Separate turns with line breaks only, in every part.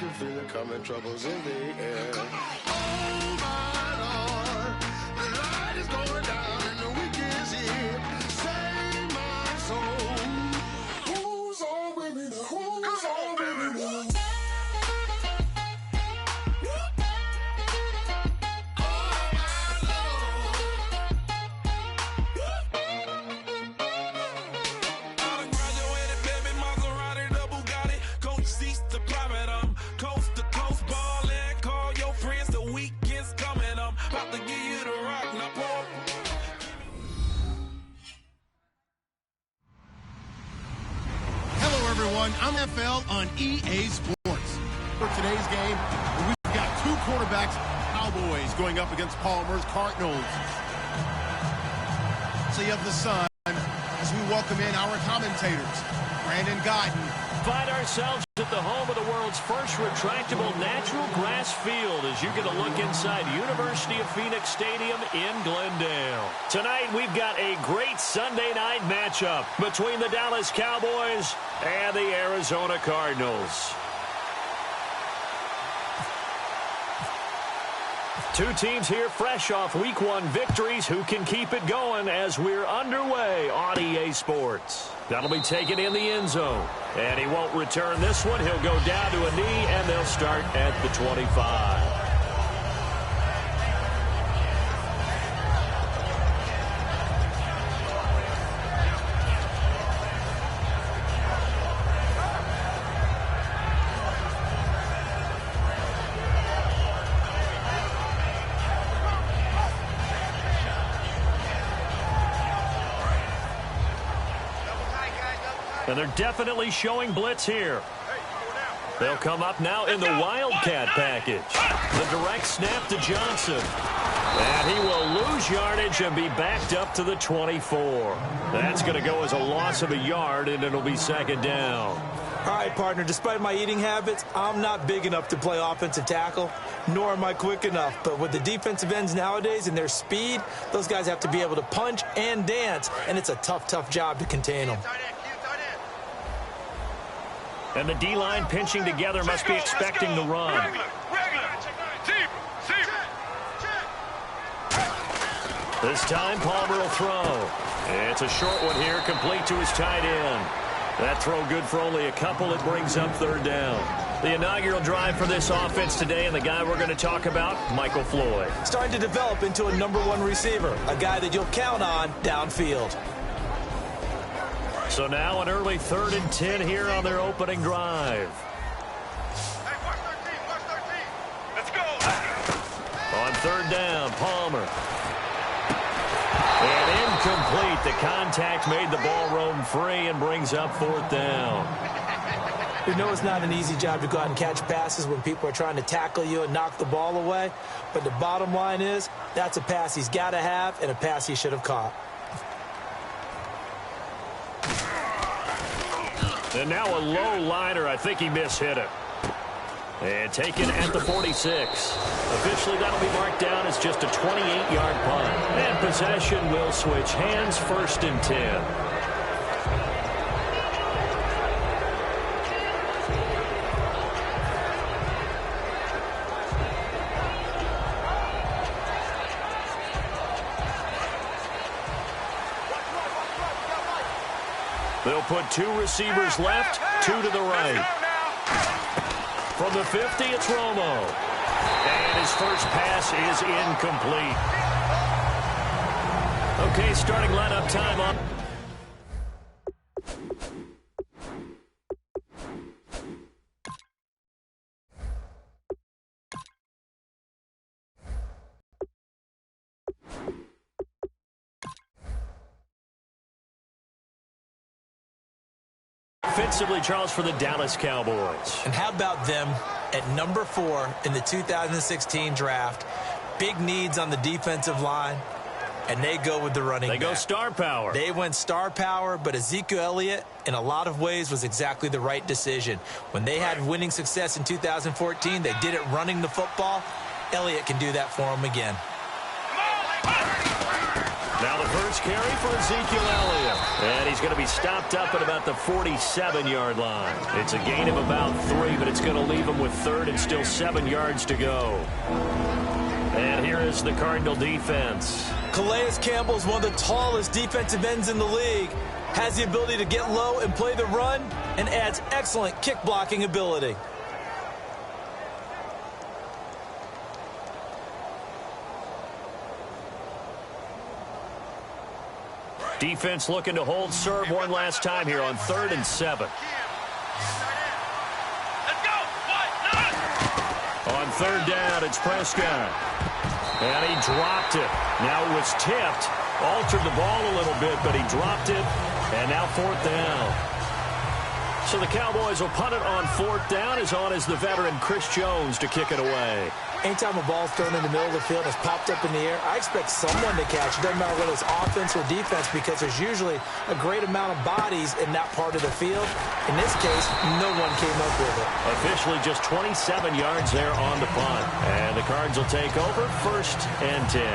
can feel it coming, troubles in the air. Oh my Lord, the light is going down and the week is here. Save my soul. Who's on with me now? Who's on with me now?
I'm FL on EA Sports. For today's game, we've got two quarterbacks, Cowboys, going up against Palmer's Cardinals. So you have the sun as we welcome in our commentators, Brandon Guyton.
Find ourselves at the home of the world's first retractable natural grass field as you get a look inside University of Phoenix Stadium in Glendale. Tonight, we've got a great Sunday night matchup between the Dallas Cowboys and the Arizona Cardinals. Two teams here fresh off Week 1 victories who can keep it going as we're underway on EA Sports. That'll be taken in the end zone. And he won't return this one. He'll go down to a knee, and they'll start at the 25. And they're definitely showing blitz here. They'll come up now in the Wildcat package. The direct snap to Johnson. And he will lose yardage and be backed up to the 24. That's going to go as a loss of a yard, and it'll be second down.
All right, partner, despite my eating habits, I'm not big enough to play offensive tackle, nor am I quick enough. But with the defensive ends nowadays and their speed, those guys have to be able to punch and dance, and it's a tough, tough job to contain them.
And the D-line pinching together must be expecting the run. This time, Palmer will throw. It's a short one here, complete to his tight end. That throw good for only a couple. It brings up third down. The inaugural drive for this offense today, and the guy we're going to talk about, Michael Floyd.
Starting to develop into a #1 receiver, a guy that you'll count on downfield.
So now an early 3rd and 10 here on their opening drive.
Hey, watch 13. Let's go.
On 3rd down, Palmer. And incomplete. The contact made the ball roam free and brings up 4th down.
We know it's not an easy job to go out and catch passes when people are trying to tackle you and knock the ball away. But the bottom line is, that's a pass he's got to have and a pass he should have caught.
And now a low liner. I think he mishit it. And taken at the 46. Officially, that'll be marked down as just a 28-yard punt. And possession will switch hands, 1st and 10. They'll put 2 receivers left, 2 to the right. From the 50, it's Romo. And his first pass is incomplete. Okay, starting lineup time up. Offensively, Charles, for the Dallas Cowboys.
And how about them at #4 in the 2016 draft? Big needs on the defensive line, and they go with the running back.
They go star power.
They went star power, but Ezekiel Elliott, in a lot of ways, was exactly the right decision. When they had winning success in 2014, they did it running the football. Elliott can do that for them again.
Now the first carry for Ezekiel Elliott. And he's going to be stopped up at about the 47-yard line. It's a gain of about 3, but it's going to leave him with 3rd and still 7 yards to go. And here is the Cardinal defense.
Calais Campbell is one of the tallest defensive ends in the league. Has the ability to get low and play the run, and adds excellent kick blocking ability.
Defense looking to hold serve one last time here on 3rd and 7. On 3rd down, it's Prescott. And he dropped it. Now it was tipped. Altered the ball a little bit, but he dropped it. And now 4th down. So the Cowboys will punt it on 4th down. As on is the veteran Chris Jones to kick it away.
Anytime a ball's thrown in the middle of the field and it's popped up in the air, I expect someone to catch. It doesn't matter whether it's offense or defense, because there's usually a great amount of bodies in that part of the field. In this case, no one came up with it.
Officially just 27 yards there on the punt. And the Cards will take over 1st and 10.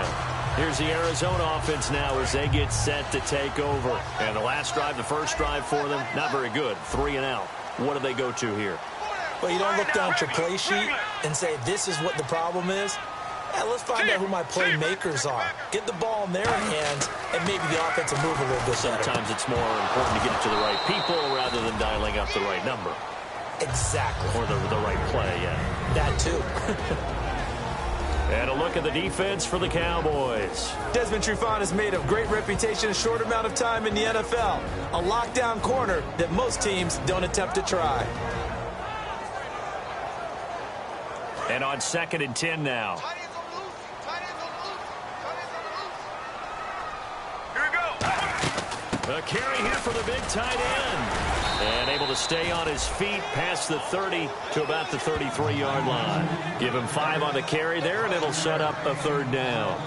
Here's the Arizona offense now as they get set to take over. And the last drive, the first drive for them, not very good. 3 and out. What do they go to here?
Well, you don't look down at your play sheet and say, this is what the problem is. Let's find out who my playmakers are. Get the ball in their hands, and maybe the offense will move a little bit better.
Sometimes it's more important to get it to the right people rather than dialing up the right number.
Exactly.
Or the right play, yeah.
That too.
And a look at the defense for the Cowboys.
Desmond Trufant has made a great reputation in a short amount of time in the NFL. A lockdown corner that most teams don't attempt to try.
And on 2nd and 10 now.
Here we go.
A carry here for the big tight end. And able to stay on his feet past the 30 to about the 33-yard line. Give him 5 on the carry there, and it'll set up a 3rd down.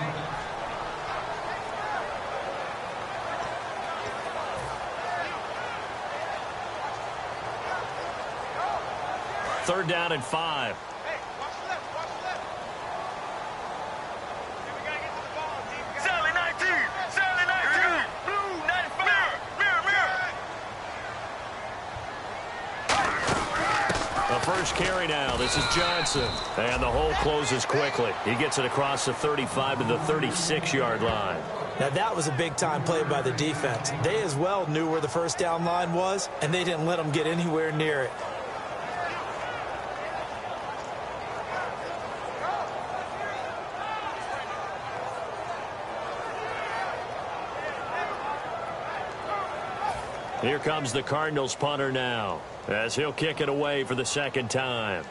Third down and 5. First carry now. This is Johnson. And the hole closes quickly. He gets it across the 35 to the 36-yard line.
Now, that was a big-time play by the defense. They as well knew where the first down line was, and they didn't let them get anywhere near it.
Here comes the Cardinals punter now, as he'll kick it away for the 2nd time.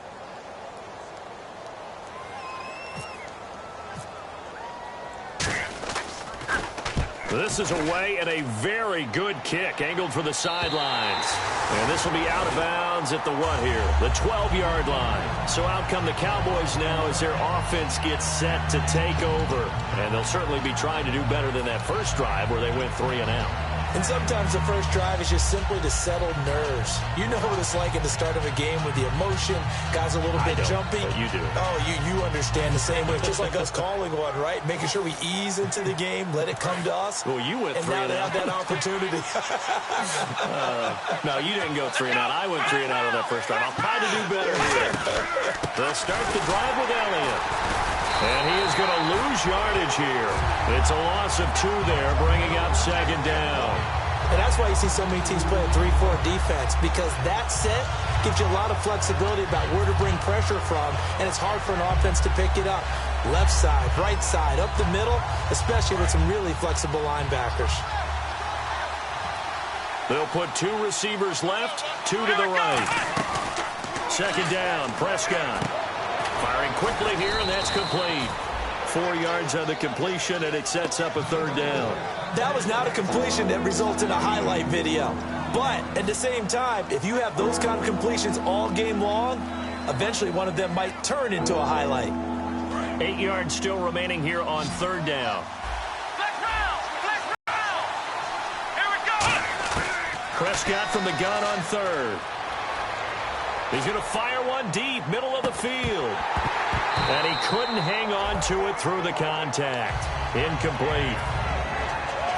This is away, and a very good kick, angled for the sidelines. And this will be out of bounds at the what here? The 12-yard line. So out come the Cowboys now as their offense gets set to take over. And they'll certainly be trying to do better than that first drive where they went 3 and out.
And sometimes the first drive is just simply to settle nerves. You know what it's like at the start of a game with the emotion. Guys a little bit jumpy.
But you do.
Oh, you understand the same way. It's just like us calling one, right? Making sure we ease into the game, let it come to us.
Well, you went 3 and out.
And now they have that opportunity.
No, you didn't go 3 and out. I went 3 and out on that first drive. I'll try to do better here. They'll start the drive with Elliott. And he is going to lose yardage here. It's a loss of 2 there, bringing up 2nd down.
And that's why you see so many teams play a 3-4 defense, because that set gives you a lot of flexibility about where to bring pressure from, and it's hard for an offense to pick it up. Left side, right side, up the middle, especially with some really flexible linebackers.
They'll put 2 receivers left, 2 to the right. 2nd down, Prescott. Firing quickly here, and that's complete. 4 yards on the completion, and it sets up a 3rd down.
That was not a completion that results in a highlight video. But at the same time, if you have those kind of completions all game long, eventually one of them might turn into a highlight.
8 yards still remaining here on 3rd down.
Here we go.
Prescott from the gun on 3rd. He's going to fire one deep, middle of the field. And he couldn't hang on to it through the contact. Incomplete.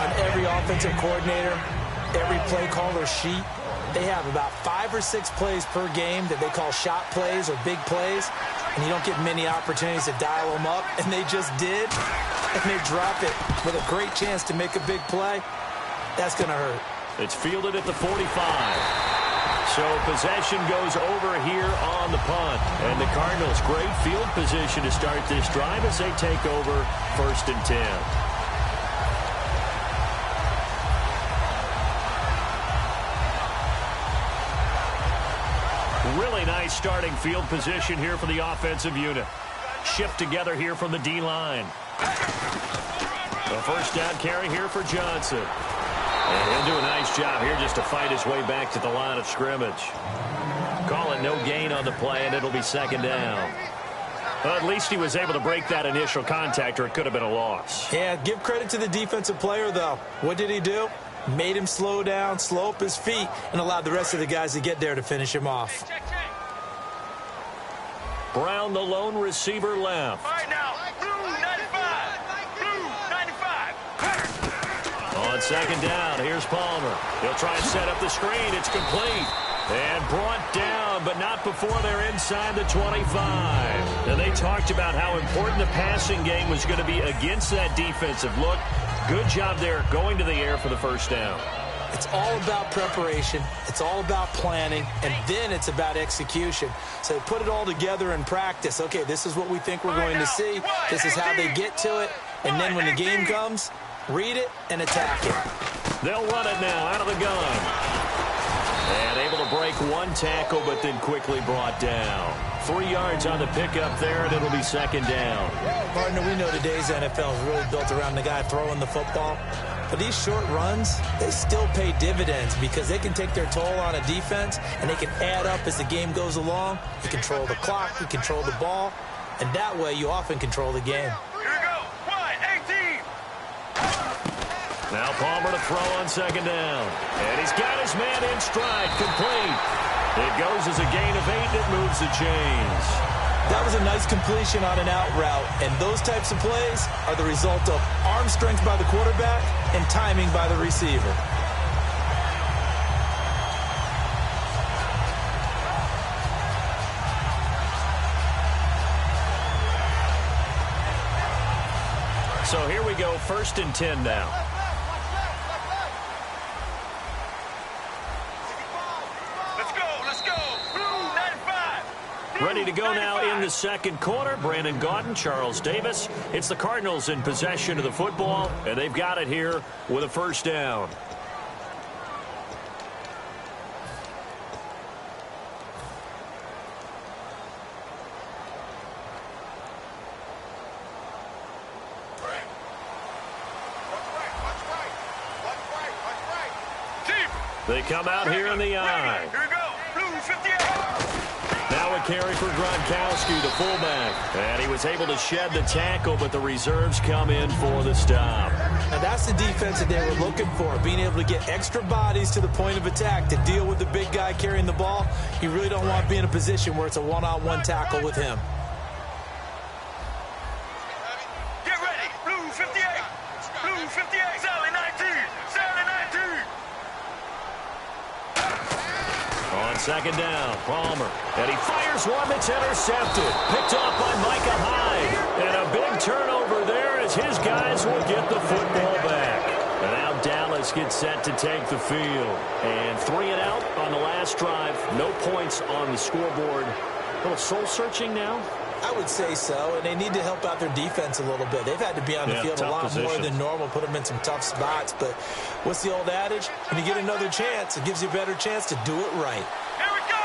On every offensive coordinator, every play caller sheet, they have about 5 or 6 plays per game that they call shot plays or big plays, and you don't get many opportunities to dial them up, and they just did, and they drop it with a great chance to make a big play. That's going to hurt.
It's fielded at the 45. So possession goes over here on the punt. And the Cardinals, great field position to start this drive as they take over 1st and 10. Really nice starting field position here for the offensive unit. Shift together here from the D-line. A first down carry here for Johnson. And he'll do a nice job here just to fight his way back to the line of scrimmage. Call it no gain on the play, and it'll be 2nd down. Well, at least he was able to break that initial contact, or it could have been a loss.
Yeah, give credit to the defensive player, though. What did he do? Made him slow down, slow up his feet, and allowed the rest of the guys to get there to finish him off.
Brown, the lone receiver left.
All right, now, blue 95. Blue 95.
On 2nd down, here's Palmer. He'll try and set up the screen. It's complete. And brought down, but not before they're inside the 25. And they talked about how important the passing game was going to be against that defensive look. Good job there going to the air for the first down.
It's all about preparation. It's all about planning. And then it's about execution. So they put it all together in practice. Okay, this is what we think we're going to see. This is how they get to it. And then when the game comes, read it and attack it.
They'll run it now out of the gun. And able to break 1 tackle, but then quickly brought down. 3 yards on the pickup there, and it'll be 2nd down.
Partner, we know today's NFL is really built around the guy throwing the football. But these short runs, they still pay dividends because they can take their toll on a defense, and they can add up as the game goes along. You control the clock, you control the ball, and that way you often control the game.
Here we go. 18.
Now Palmer to throw on 2nd down. And he's got his man in stride, complete. It goes as a gain of 8, and it moves the chains.
That was a nice completion on an out route, and those types of plays are the result of arm strength by the quarterback and timing by the receiver.
So here we go, 1st and 10 now.
Let's go. Blue 95.
Ready to go now in the 2nd quarter. Brandon Gaudin, Charles Davis. It's the Cardinals in possession of the football, and they've got it here with a first down. They come out here in the eye.
Here we go. Blue 58.
Now a carry for Gronkowski, the fullback. And he was able to shed the tackle, but the reserves come in for the stop.
Now that's the defense that they were looking for, being able to get extra bodies to the point of attack to deal with the big guy carrying the ball. You really don't want to be in a position where it's a one-on-one tackle with him.
Get ready. Blue 58. Blue 58. Sally 19. Sally 19.
On 2nd down, Palmer. And he fires one that's intercepted. Picked off by Micah Hyde. And a big turnover there as his guys will get the football back. And now Dallas gets set to take the field. And 3 and out on the last drive. No points on the scoreboard. A little soul-searching now.
I would say so, and they need to help out their defense a little bit. They've had to be on the field a lot more than normal, put them in some tough spots. But what's the old adage? When you get another chance, it gives you a better chance to do it right.
Here we go.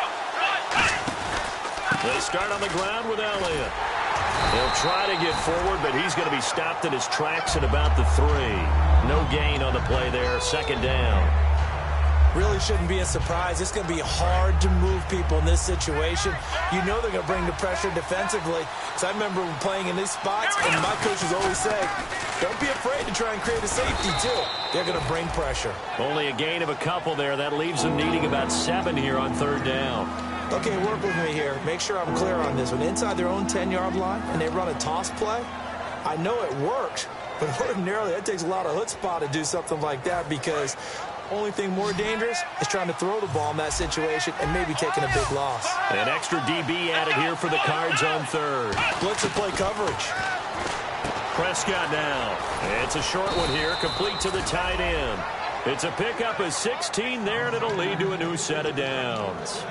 They start on the ground with Elliott. He'll try to get forward, but he's going to be stopped in his tracks at about the 3. No gain on the play there, 2nd down.
Really shouldn't be a surprise. It's going to be hard to move people in this situation. You know they're going to bring the pressure defensively. So I remember playing in these spots, and my coaches always say, don't be afraid to try and create a safety, too. They're going to bring pressure.
Only a gain of a couple there. That leaves them needing about 7 here on 3rd down.
Okay, work with me here. Make sure I'm clear on this one. Inside their own 10-yard line, and they run a toss play, I know it works, But ordinarily, that takes a lot of chutzpah to do something like that, because only thing more dangerous is trying to throw the ball in that situation and maybe taking a big loss.
An extra DB added here for the Cards on third.
Blitz and play coverage.
Prescott now. It's a short one here, complete to the tight end. It's a pickup of 16 there, and it'll lead to a new set of downs.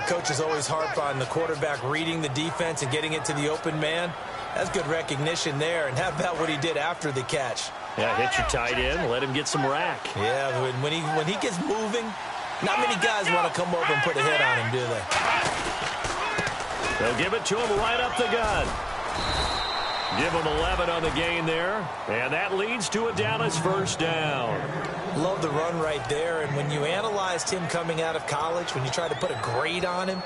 Coaches always harp on the quarterback reading the defense and getting it to the open man. That's good recognition there. And how about what he did after the catch?
Yeah, hit your tight end, let him get some rack.
Yeah, when he gets moving, not many guys want to come over and put a hit on him, do they?
They'll give it to him right up the gut. Give him 11 on the gain there, and that leads to a Dallas first down.
Love the run right there, and when you analyzed him coming out of college, when you tried to put a grade on him,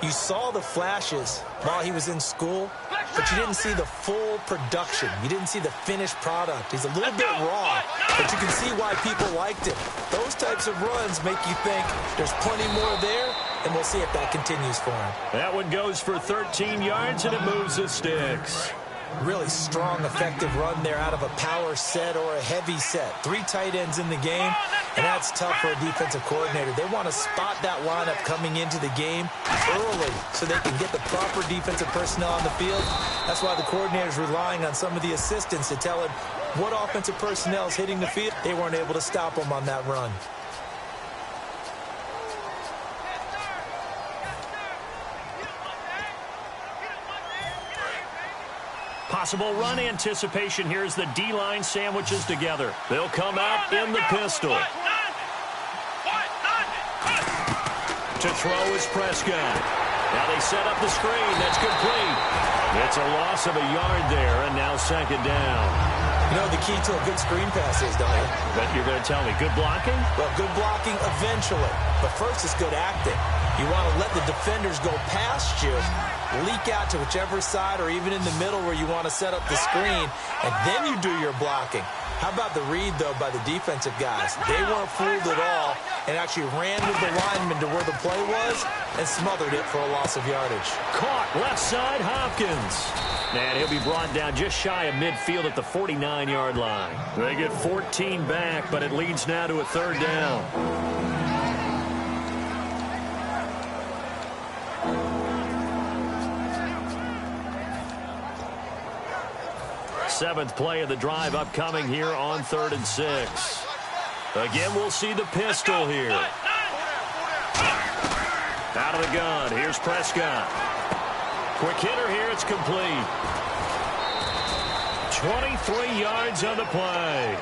you saw the flashes while he was in school, but you didn't see the full production. You didn't see the finished product. He's a little bit raw, but you can see why people liked him. Those types of runs make you think there's plenty more there, and we'll see if that continues for him.
That one goes for 13 yards, and it moves the sticks.
Really strong, effective run there out of a power set or a heavy set. 3 tight ends in the game, and that's tough for a defensive coordinator. They want to spot that lineup coming into the game early so they can get the proper defensive personnel on the field. That's why the coordinator's relying on some of the assistants to tell him what offensive personnel is hitting the field. They weren't able to stop him on that run.
Possible run anticipation here as the D-line sandwiches together. They'll come out in the pistol. To throw is Prescott. Now they set up the screen. That's complete. It's a loss of a yard there, and now second down.
You know the key to a good screen pass is, don't you?
But you're going to tell me, good blocking?
Well, good blocking eventually. But first it's good acting. You want to let the defenders go past you, leak out to whichever side or even in the middle where you want to set up the screen, and then you do your blocking. How about the read, though, by the defensive guys? They weren't fooled at all and actually ran with the lineman to where the play was and smothered it for a loss of yardage.
Caught left side, Hopkins. And he'll be brought down just shy of midfield at the 49-yard line. They get 14 back, but it leads now to a third down. Seventh play of the drive upcoming here on 3rd and 6. Again, we'll see the pistol here. Out of the gun, here's Prescott. Quick hitter here, it's complete. 23 yards on the play.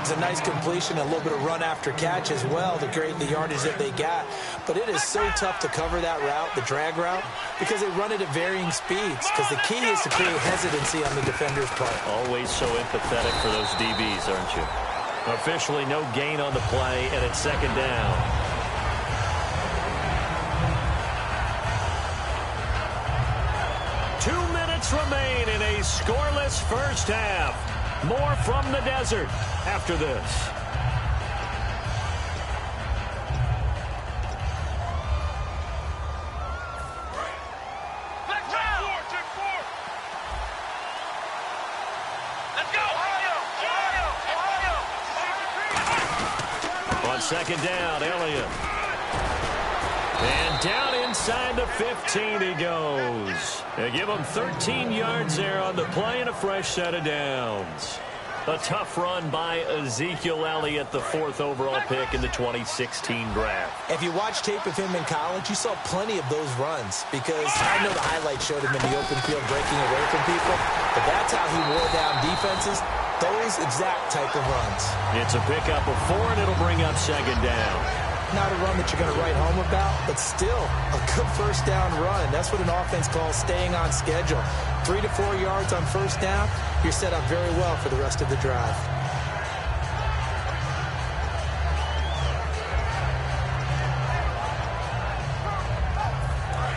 It's a nice completion, a little bit of run after catch as well to create the yardage that they got. But it is so tough to cover that route, the drag route, because they run it at varying speeds. Because the key is to create hesitancy on the defender's part.
Always so empathetic for those DBs, aren't you? Officially no gain on the play, and it's second down. Remain in a scoreless first half. More from the desert after this. On second down, Elliott. And down inside the 15 he goes. They give him 13 yards there on the play and a fresh set of downs. A tough run by Ezekiel Elliott, the 4th overall pick in the 2016 draft.
If you watch tape of him in college, you saw plenty of those runs because I know the highlights showed him in the open field breaking away from people, but that's how he wore down defenses, those exact type of runs. It's a pickup of 4, and it'll bring up second down. Not a run that you're going to write home about, but still a good first down run. That's what an offense calls staying on schedule. 3 to 4 yards on first down, you're set up very well for the rest of the drive.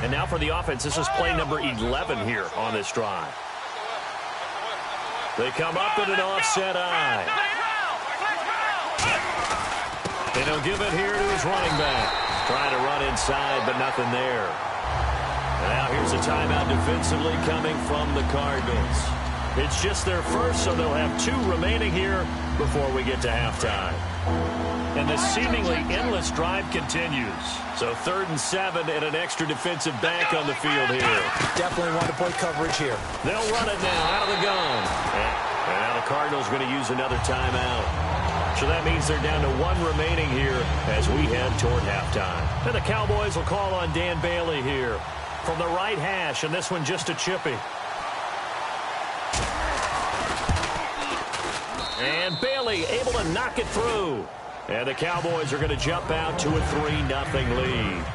And now for the offense, this is play number 11 here on this drive. They come up with an offset eye. And he'll give it here to his running back. Trying to run inside, but nothing there. And now here's a timeout defensively coming from the Cardinals. It's just their first, so they'll have 2 remaining here before we get to halftime. And the seemingly endless drive continues. So 3rd and 7 and an extra defensive back on the field here.
Definitely want to play coverage here.
They'll run it now out of the gun. And now the Cardinals going to use another timeout. So that means they're down to 1 remaining here as we head toward halftime. And the Cowboys will call on Dan Bailey here from the right hash, and this one just a chippy. And Bailey able to knock it through. And the Cowboys are going to jump out to a 3-0 lead.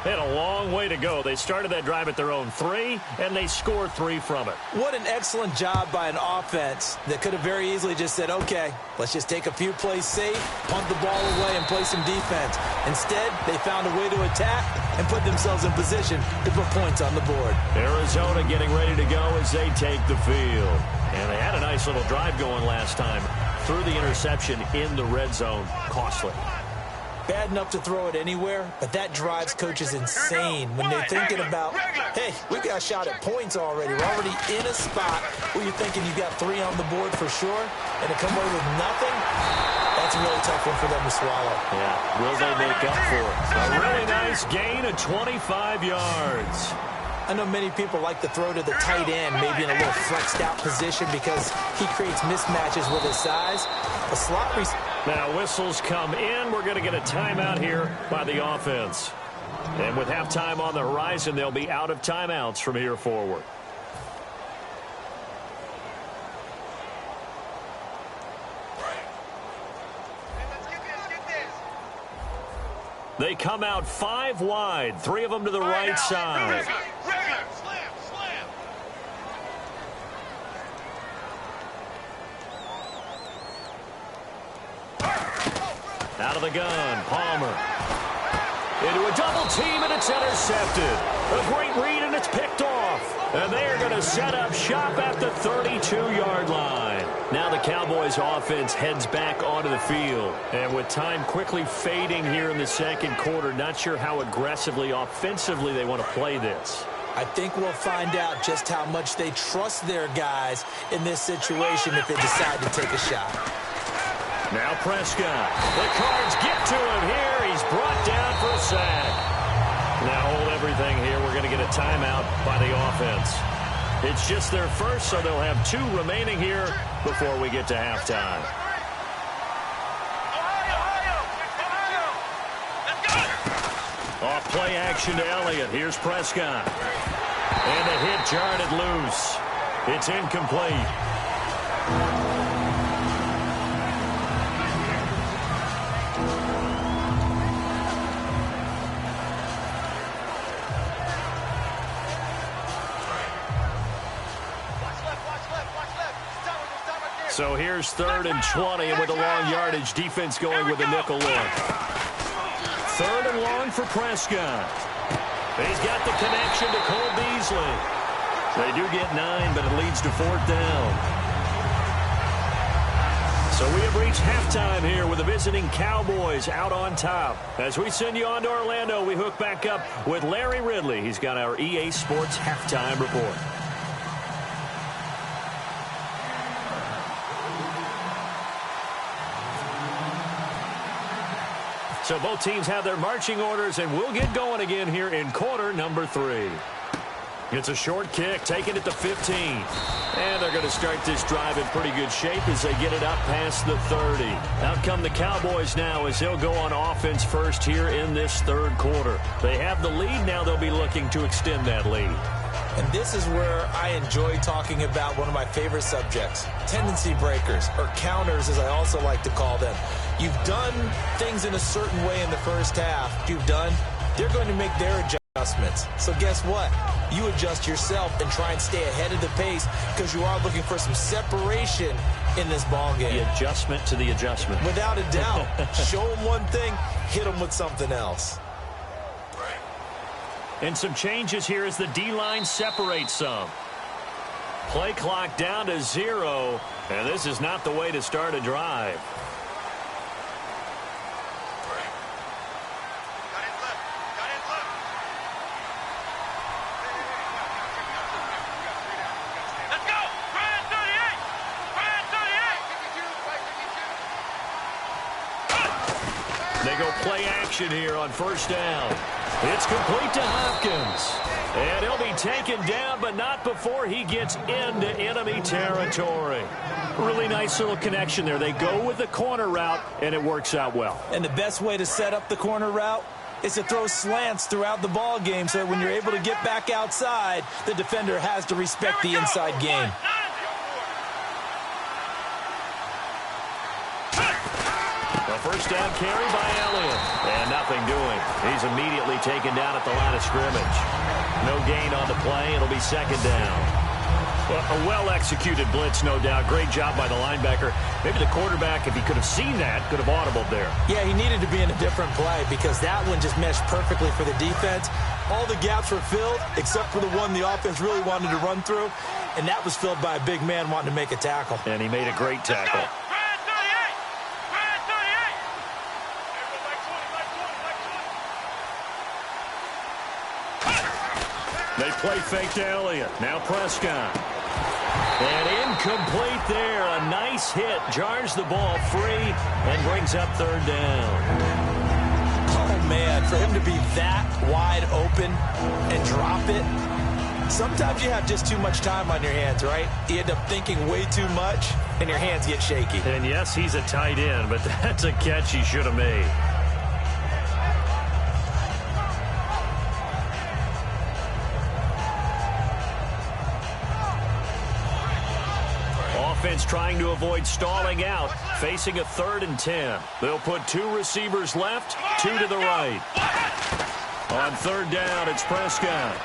They had a long way to go. They started that drive at their own 3, and they scored 3 from it.
What an excellent job by an offense that could have very easily just said, okay, let's just take a few plays safe, punt the ball away, and play some defense. Instead, they found a way to attack and put themselves in position to put points on the board.
Arizona getting ready to go as they take the field. And they had a nice little drive going last time. Threw the interception in the red zone. Costly.
Bad enough to throw it anywhere, but that drives coaches insane when they're thinking about, hey, we've got a shot at points already. We're already in a spot where you're thinking you've got 3 on the board for sure, and to come away with nothing, that's a really tough one for them to swallow.
Yeah, will they make up for it? A really nice gain of 25 yards.
I know many people like to throw to the tight end, maybe in a little flexed out position because he creates mismatches with his size. A slot receiver.
Now whistles come in. We're going to get a timeout here by the offense. And with halftime on the horizon, they'll be out of timeouts from here forward. They come out 5 wide, 3 of them to the right side. Out of the gun, Palmer. Into a double team, and it's intercepted. A great read, and it's picked off. And they are going to set up shop at the 32-yard line. Now the Cowboys offense heads back onto the field. And with time quickly fading here in the second quarter, not sure how aggressively, offensively they want to play this.
I think we'll find out just how much they trust their guys in this situation if they decide to take a shot.
Now Prescott. The Cards get to him here. He's brought down for a sack. Now hold everything here. We're going to get a timeout by the offense. It's just their first, so they'll have 2 remaining here before we get to halftime. Off play action to Elliott. Here's Prescott. And the hit jarred it loose. It's incomplete. So here's 3rd and 20, and with a long yardage, defense going with a nickel look. 3rd and long for Prescott. He's got the connection to Cole Beasley. They do get 9, but it leads to 4th down. So we have reached halftime here with the visiting Cowboys out on top. As we send you on to Orlando, we hook back up with Larry Ridley. He's got our EA Sports halftime report. So both teams have their marching orders, and we'll get going again here in quarter number 3. It's a short kick, taking it to 15. And they're going to start this drive in pretty good shape as they get it up past the 30. Out come the Cowboys now as they'll go on offense first here in this 3rd quarter. They have the lead. Now they'll be looking to extend that lead.
And this is where I enjoy talking about one of my favorite subjects, tendency breakers, or counters as I also like to call them. You've done things in a certain way in the first half. They're going to make their adjustments. So guess what? You adjust yourself and try and stay ahead of the pace because you are looking for some separation in this ball game.
The adjustment to the adjustment.
Without a doubt. Show them one thing, hit them with something else.
And some changes here as the D-line separates some. Play clock down to 0, and this is not the way to start a drive.
Let's go! 3 and 3!
formation here on first down. It's complete to Hopkins. And he'll be taken down, but not before he gets into enemy territory. Really nice little connection there. They go with the corner route, and it works out well.
And the best way to set up the corner route is to throw slants throughout the ball game so that when you're able to get back outside, the defender has to respect the inside game.
A first down carry by Elliott. And nothing doing. He's immediately taken down at the line of scrimmage. No gain on the play. It'll be second down. Well, a well-executed blitz, no doubt. Great job by the linebacker. Maybe the quarterback, if he could have seen that, could have audibled there.
Yeah, he needed to be in a different play because that one just meshed perfectly for the defense. All the gaps were filled except for the one the offense really wanted to run through, and that was filled by a big man wanting to make a tackle.
And he made a great tackle. They play fake to Elliott. Now Prescott. And incomplete there. A nice hit. Jars the ball free and brings up third down.
Oh, man, for him to be that wide open and drop it. Sometimes you have just too much time on your hands, right? You end up thinking way too much, and your hands get shaky.
And, yes, he's a tight end, but that's a catch he should have made. Offense trying to avoid stalling out, facing a 3rd and 10. They'll put 2 receivers left, 2 to the right. On third down, it's Prescott.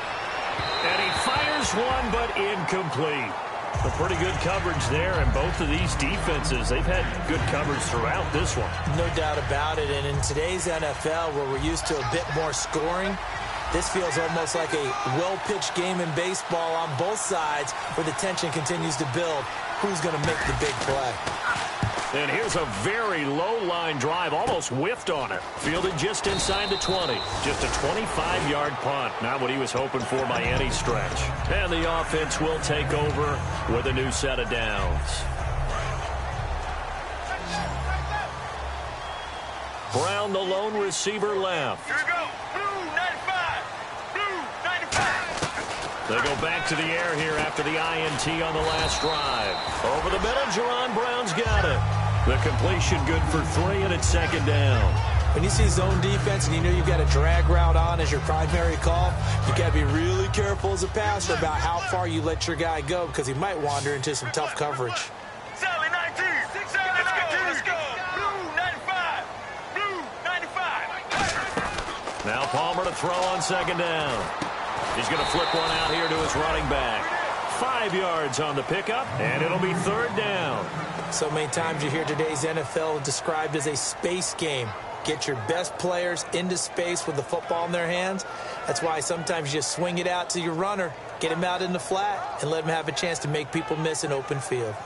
And he fires one, but incomplete. A pretty good coverage there, and both of these defenses, they've had good coverage throughout this one.
No doubt about it, and in today's NFL, where we're used to a bit more scoring, this feels almost like a well-pitched game in baseball on both sides where the tension continues to build. Who's going to make the big play?
And here's a very low-line drive, almost whiffed on it. Fielded just inside the 20. Just a 25-yard punt. Not what he was hoping for by any stretch. And the offense will take over with a new set of downs. Brown, the lone receiver, left.
Here we go. Blue 95. Blue 95.
They go back to the air here after the INT on the last drive. Over the middle, Jerron Brown's got it. The completion good for 3, and it's second down.
When you see zone defense and you know you've got a drag route on as your primary call, you got to be really careful as a passer about how far you let your guy go because he might wander into some tough coverage.
Sally 19. Sally 19. Let's go. Blue 95. Blue 95.
Now Palmer to throw on second down. He's going to flip one out here to his running back. 5 yards on the pickup, and it'll be third down.
So many times you hear today's NFL described as a space game. Get your best players into space with the football in their hands. That's why sometimes you just swing it out to your runner, get him out in the flat, and let him have a chance to make people miss an open field.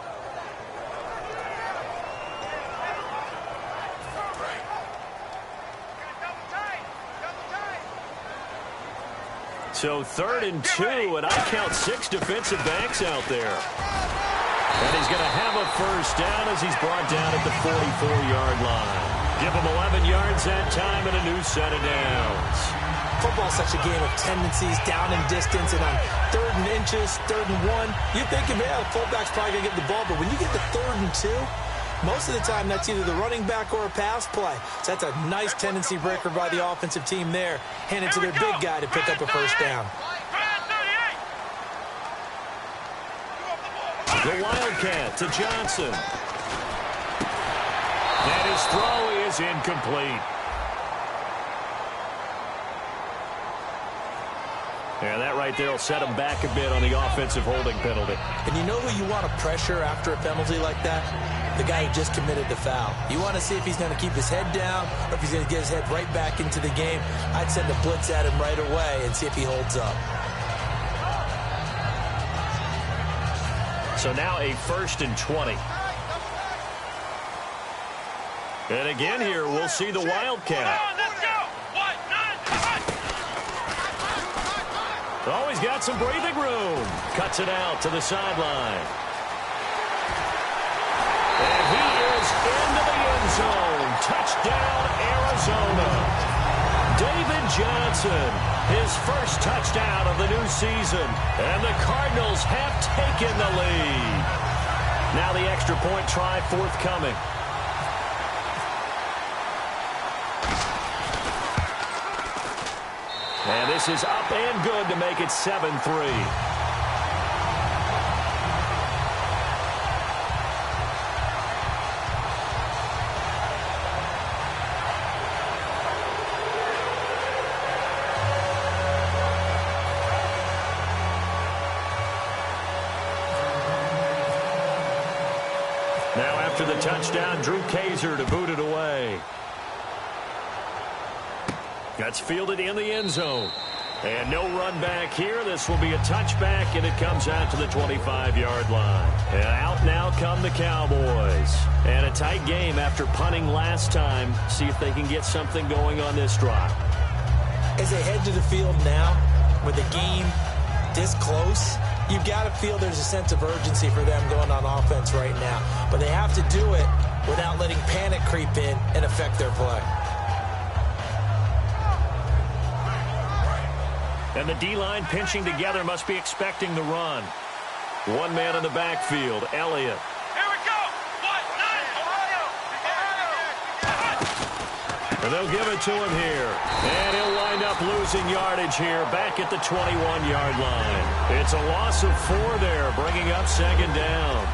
So 3rd and 2, and I count 6 defensive backs out there. And he's going to have a first down as he's brought down at the 44-yard line. Give him 11 yards that time and a new set of downs.
Football's such a game of tendencies, down in distance, and on 3rd and inches, 3rd and 1, you're thinking, yeah, the fullback's probably going to get the ball, but when you get to 3rd and 2, most of the time that's either the running back or a pass play. So that's a nice tendency breaker by the offensive team there. Hand it to their big guy to pick up a first down.
The Wildcat to Johnson. And his throw is incomplete. And that right there will set him back a bit on the offensive holding penalty.
And you know who you want to pressure after a penalty like that? The guy who just committed the foul. You want to see if he's going to keep his head down or if he's going to get his head right back into the game. I'd send a blitz at him right away and see if he holds up.
So now a 1st and 20. And again here, we'll see the Wildcat. Oh, he's got some breathing room. Cuts it out to the sideline. And he is into the end zone. Touchdown, Arizona. David Johnson, his first touchdown of the new season. And the Cardinals have taken the lead. Now the extra point try forthcoming. And this is up and good to make it 7-3. Now after the touchdown, Drew Kaiser to boot it away. That's fielded in the end zone. And no run back here. This will be a touchback, and it comes out to the 25-yard line. And out now come the Cowboys. And a tight game after punting last time. See if they can get something going on this drive.
As they head to the field now, with the game this close, you've got to feel there's a sense of urgency for them going on offense right now. But they have to do it without letting panic creep in and affect their play.
And the D-line pinching together must be expecting the run. One man in the backfield, Elliott.
Here we go. 1-9, Ohio.
And they'll give it to him here. And he'll wind up losing yardage here back at the 21-yard line. It's a loss of 4 there, bringing up second down.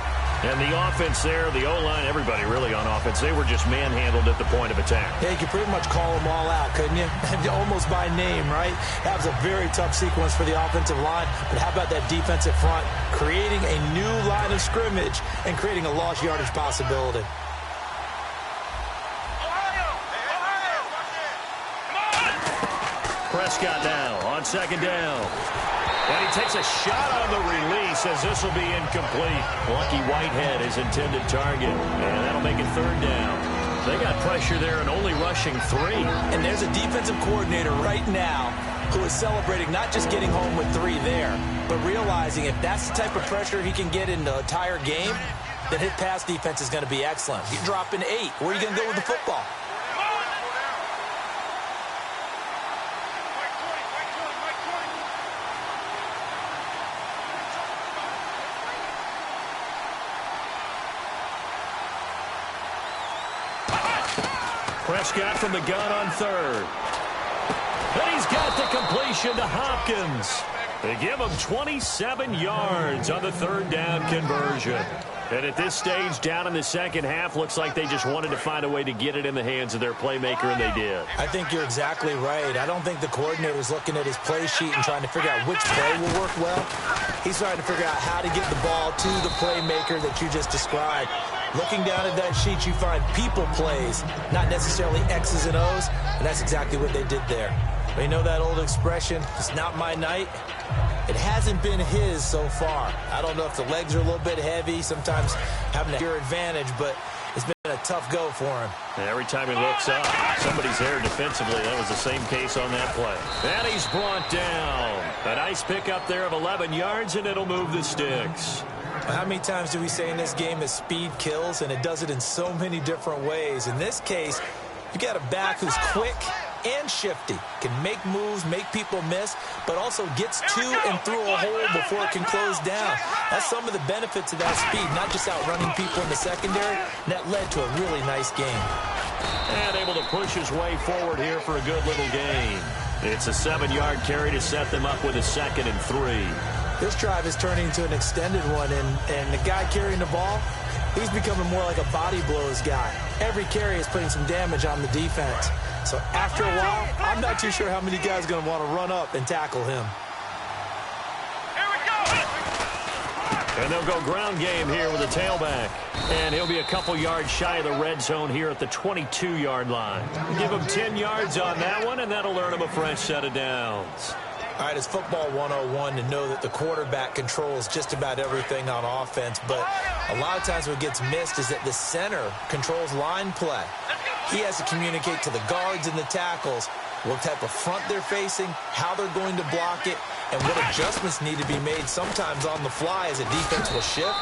And the offense there, the O-line, everybody really on offense, they were just manhandled at the point of attack.
Yeah, you could pretty much call them all out, couldn't you? Almost by name, right? That was a very tough sequence for the offensive line. But how about that defensive front creating a new line of scrimmage and creating a lost yardage possibility?
Prescott now on second down. And he takes a shot on the release as this will be incomplete. Lucky Whitehead is intended target. And that'll make it third down. They got pressure there and only rushing 3.
And there's a defensive coordinator right now who is celebrating not just getting home with 3 there, but realizing if that's the type of pressure he can get in the entire game, then his pass defense is going to be excellent. You're dropping 8. Where are you going to go with the football?
Prescott from the gun on third. And he's got the completion to Hopkins. They give him 27 yards on the third down conversion. And at this stage, down in the second half, looks like they just wanted to find a way to get it in the hands of their playmaker, and they did.
I think you're exactly right. I don't think the coordinator's looking at his play sheet and trying to figure out which play will work well. He's trying to figure out how to get the ball to the playmaker that you just described. Looking down at that sheet, you find people plays, not necessarily X's and O's, and that's exactly what they did there. But you know that old expression, it's not my night? It hasn't been his so far. I don't know if the legs are a little bit heavy, sometimes having a pure advantage, but it's been a tough go for him.
And every time he looks up, somebody's there defensively. That was the same case on that play. And he's brought down. A nice pickup there of 11 yards, and it'll move the sticks.
How many times do we say in this game that speed kills, and it does it in so many different ways? In this case, you got a back who's quick and shifty, can make moves, make people miss, but also gets to and through a hole before it can close down. That's some of the benefits of that speed, not just outrunning people in the secondary, and that led to a really nice game.
And able to push his way forward here for a good little gain. It's a 7-yard carry to set them up with a 2nd and 3.
This drive is turning into an extended one, and the guy carrying the ball, he's becoming more like a body blows guy. Every carry is putting some damage on the defense. So after a while, I'm not too sure how many guys are going to want to run up and tackle him.
Here we go.
And they'll go ground game here with a tailback. And he'll be a couple yards shy of the red zone here at the 22-yard line. Give him 10 yards on that one, and that'll earn him a fresh set of downs.
All right, it's football 101 to know that the quarterback controls just about everything on offense, but a lot of times what gets missed is that the center controls line play. He has to communicate to the guards and the tackles what type of front they're facing, how they're going to block it, and what adjustments need to be made sometimes on the fly as a defense will shift.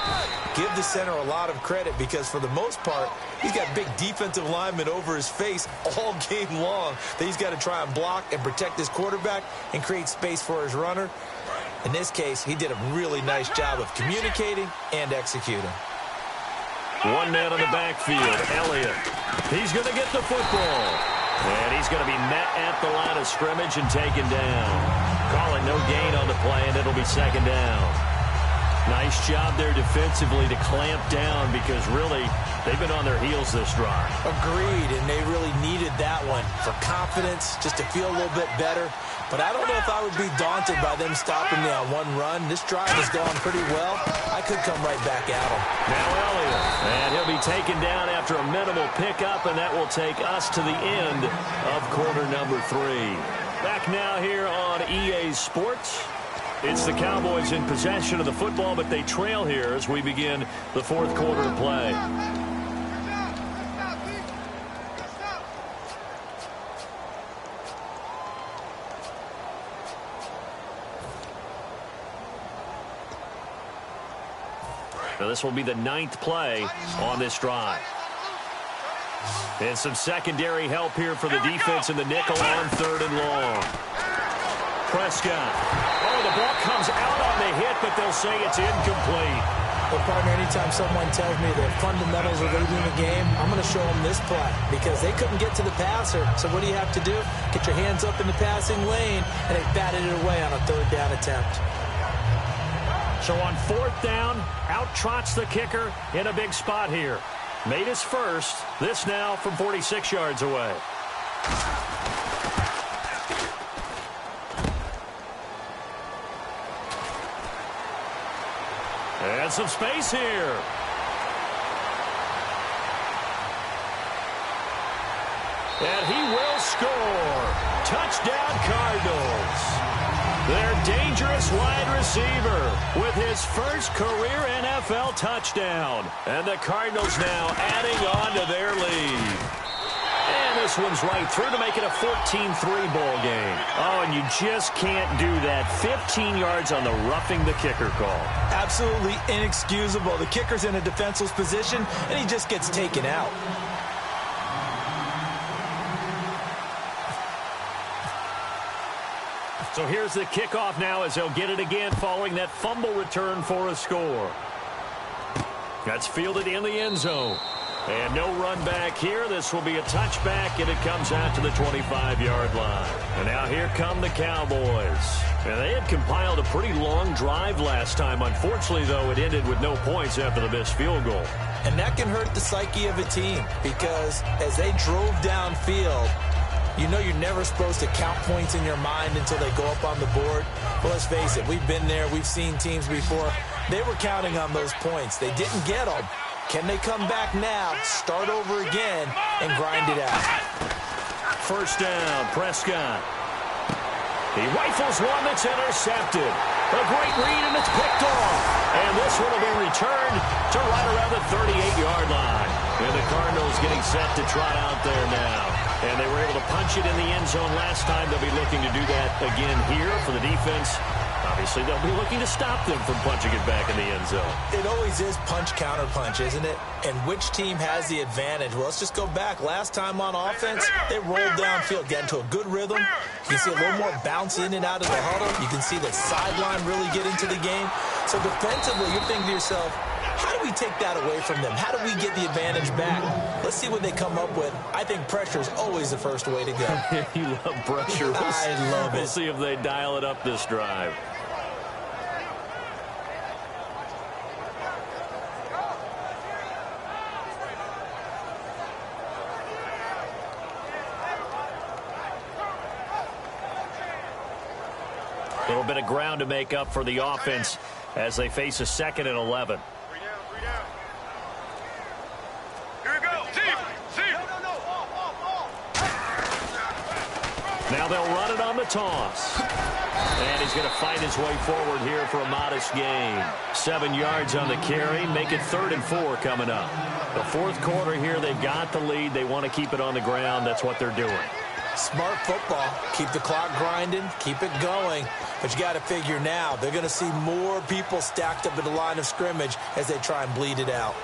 Give the center a lot of credit because for the most part, he's got big defensive linemen over his face all game long that he's got to try and block and protect his quarterback and create space for his runner. In this case, he did a really nice job of communicating and executing.
One man on the backfield, Elliott. He's going to get the football. And he's going to be met at the line of scrimmage and taken down. Calling no gain on the play, and it'll be second down. Nice job there defensively to clamp down because really they've been on their heels this drive.
Agreed, and they really needed that one for confidence, just to feel a little bit better. But I don't know if I would be daunted by them stopping me on one run. This drive has gone pretty well. I could come right back at him.
Now Elliott, and he'll be taken down after a minimal pickup, and that will take us to the end of quarter number 3. Back now here on EA Sports. It's the Cowboys in possession of the football, but they trail here as we begin the fourth quarter of play. Now this will be the 9th play on this drive. And some secondary help here for the defense in the nickel on 3rd and long. Prescott. Oh, the ball comes out on the hit, but they'll say it's incomplete.
Well, partner, anytime someone tells me their fundamentals are leading the game, I'm going to show them this play because they couldn't get to the passer. So what do you have to do? Get your hands up in the passing lane, and they batted it away on a 3rd down attempt.
So on 4th down, out trots the kicker in a big spot here. Made his first. This now from 46 yards away. And some space here. And he will score. Touchdown Cardinals. Their dangerous wide receiver with his first career NFL touchdown. And the Cardinals now adding on to their lead. And this one's right through to make it a 14-3 ball game. Oh, and you just can't do that. 15 yards on the roughing the kicker call.
Absolutely inexcusable. The kicker's in a defenseless position, and he just gets taken out.
So here's the kickoff now as they'll get it again following that fumble return for a score. That's fielded in the end zone. And no run back here. This will be a touchback, and it comes out to the 25-yard line. And now here come the Cowboys. And they had compiled a pretty long drive last time. Unfortunately, though, it ended with no points after the missed field goal.
And that can hurt the psyche of a team because as they drove downfield, you know you're never supposed to count points in your mind until they go up on the board. Well, let's face it, we've been there. We've seen teams before. They were counting on those points. They didn't get them. Can they come back now, start over again, and grind it out?
First down, Prescott. He rifles one that's intercepted. A great read, and it's picked off. And this one will be returned to right around the 38-yard line. And the Cardinals getting set to trot out there now. And they were able to punch it in the end zone last time. They'll be looking to do that again here for the defense. Obviously, they'll be looking to stop them from punching it back in the end zone.
It always is punch-counter-punch, isn't it? And which team has the advantage? Well, let's just go back. Last time on offense, they rolled downfield, get into a good rhythm. You can see a little more bounce in and out of the huddle. You can see the sideline really get into the game. So defensively, you're thinking to yourself, how do we take that away from them? How do we get the advantage back? Let's see what they come up with. I think pressure is always the first way to go.
You love pressure.
I love it.
We'll see if they dial it up this drive. A little bit of ground to make up for the offense as they face a 2nd and 11.
Here we go. Team.
Now they'll run it on the toss. And he's going to fight his way forward here for a modest gain. 7 yards on the carry. Make it 3rd and 4 coming up. The fourth quarter here, they've got the lead. They want to keep it on the ground. That's what they're doing.
Smart football. Keep the clock grinding, keep it going. But you got to figure now, they're going to see more people stacked up at the line of scrimmage as they try and bleed it out.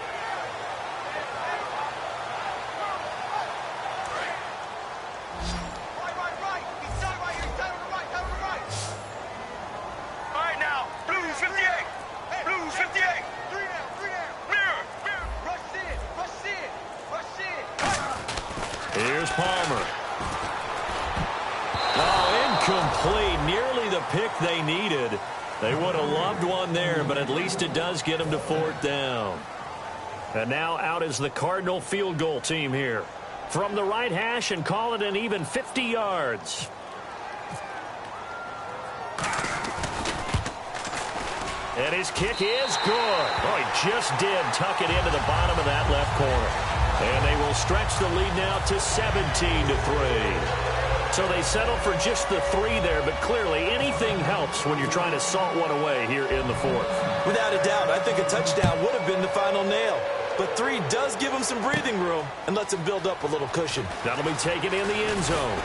Here's Palmer. Oh, incomplete. Nearly the pick they needed. They would have loved one there, but at least it does get them to 4th down. And now out is the Cardinal field goal team here. From the right hash and call it an even 50 yards. And his kick is good. Oh, he just did tuck it into the bottom of that left corner. And they will stretch the lead now to 17-3. So they settle for just the 3 there, but clearly anything helps when you're trying to salt one away here in the 4th.
Without a doubt, I think a touchdown would have been the final nail. But 3 does give him some breathing room and lets him build up a little cushion.
That'll be taken in the end zone.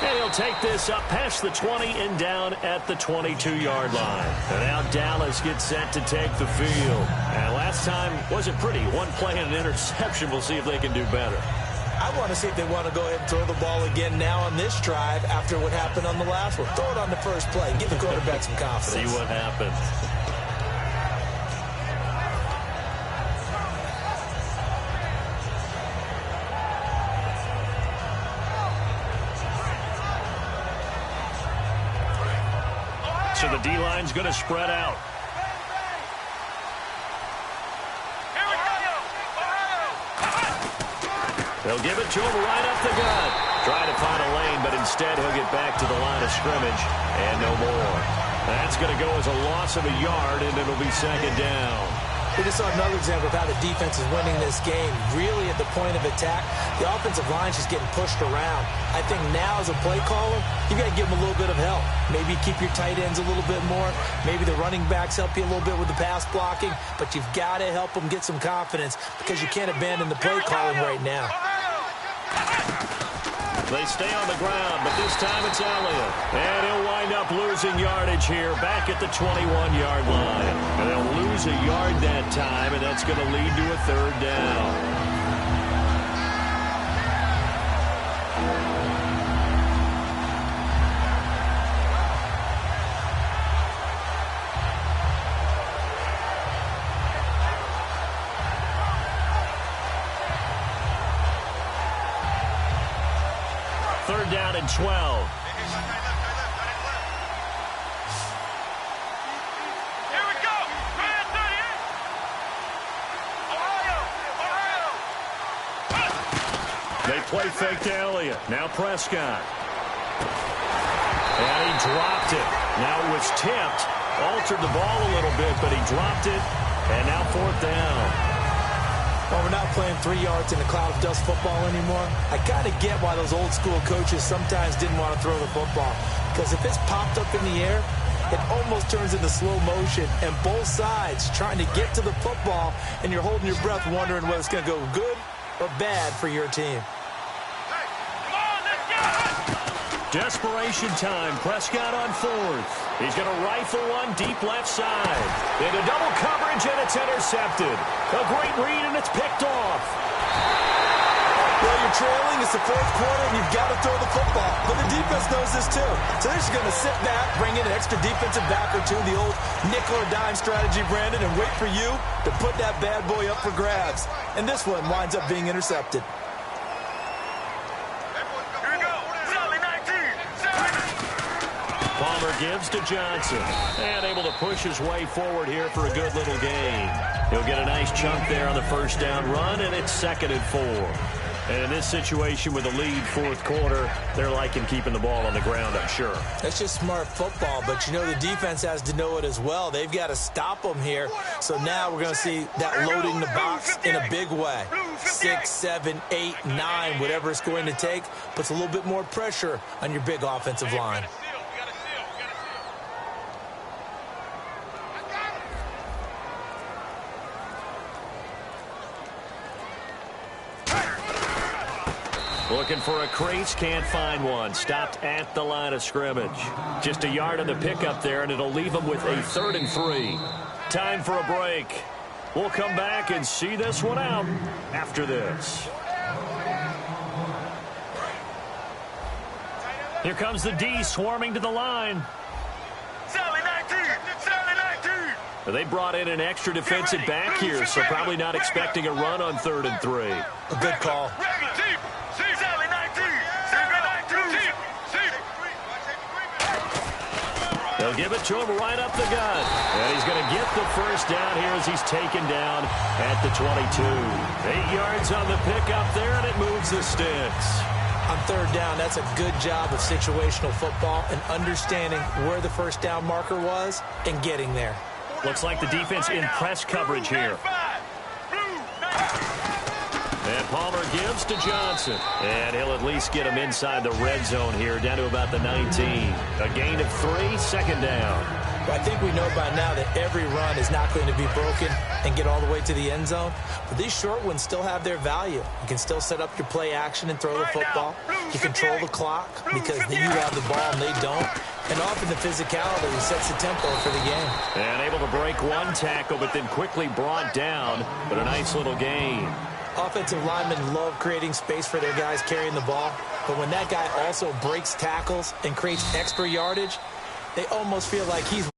And he'll take this up past the 20 and down at the 22-yard line. And now Dallas gets set to take the field. And last time wasn't pretty. One play and an interception. We'll see if they can do better.
I want to see if they want to go ahead and throw the ball again now on this drive after what happened on the last one. Throw it on the first play. Give the quarterback some confidence.
See what happens. So the D-line's going to spread out. They'll give it to him right up the gut. Try to find a lane, but instead he'll get back to the line of scrimmage and no more. That's going to go as a loss of a yard, and it'll be 2nd down.
We just saw another example of how the defense is winning this game. Really at the point of attack, the offensive line's just getting pushed around. I think now as a play caller, you got to give them a little bit of help. Maybe keep your tight ends a little bit more. Maybe the running backs help you a little bit with the pass blocking. But you've got to help them get some confidence because you can't abandon the play calling right now.
They stay on the ground, but this time it's Elliott. And he'll wind up losing yardage here back at the 21-yard line. And they'll lose a yard that time, and that's going to lead to a 3rd down. Third down and 12.
Here we go. Man 38. Ohio.
They play fake to Elliott. Now Prescott. And he dropped it. Now it was tipped. Altered the ball a little bit, but he dropped it. And now 4th down.
Well, we're not playing 3 yards in a cloud of dust football anymore. I kind of get why those old school coaches sometimes didn't want to throw the football. Because if it's popped up in the air, it almost turns into slow motion. And both sides trying to get to the football, and you're holding your breath wondering whether it's going to go good or bad for your team.
Desperation time. Prescott on 4th. He's going to rifle one deep left side. Into double coverage, and it's intercepted. A great read, and it's picked off.
Well, you're trailing. It's the 4th quarter, and you've got to throw the football. But the defense knows this, too. So they're just going to sit back, bring in an extra defensive back or two, the old nickel or dime strategy, Brandon, and wait for you to put that bad boy up for grabs. And this one winds up being intercepted.
Palmer gives to Johnson. And able to push his way forward here for a good little gain. He'll get a nice chunk there on the 1st down run, and it's 2nd and 4. And in this situation with a lead 4th quarter, they're liking keeping the ball on the ground, I'm sure.
That's just smart football, but you know the defense has to know it as well. They've got to stop them here. So now we're going to see that loading the box in a big way. 6, 7, 8, 9, whatever it's going to take, puts a little bit more pressure on your big offensive line.
Looking for a crease, can't find one. Stopped at the line of scrimmage. Just a yard on the pickup there, and it'll leave them with a 3rd and 3. Time for a break. We'll come back and see this one out after this. Here comes the D swarming to the line.
Sally 19! Sally 19!
They brought in an extra defensive back here, so probably not expecting a run on 3rd and 3.
A good call.
Sally 19!
They'll give it to him right up the gut. And he's going to get the first down here as he's taken down at the 22. 8 yards on the pickup there, and it moves the sticks.
On 3rd down, that's a good job of situational football and understanding where the first down marker was and getting there.
Looks like the defense in press coverage here. And Palmer gives to Johnson. And he'll at least get him inside the red zone here, down to about the 19. A gain of 3, 2nd down.
Well, I think we know by now that every run is not going to be broken and get all the way to the end zone. But these short ones still have their value. You can still set up your play action and throw the football. You control the clock because you have the ball and they don't. And often the physicality sets the tempo for the game.
And able to break one tackle, but then quickly brought down. But a nice little gain.
Offensive linemen love creating space for their guys carrying the ball. But when that guy also breaks tackles and creates extra yardage, they almost feel like he's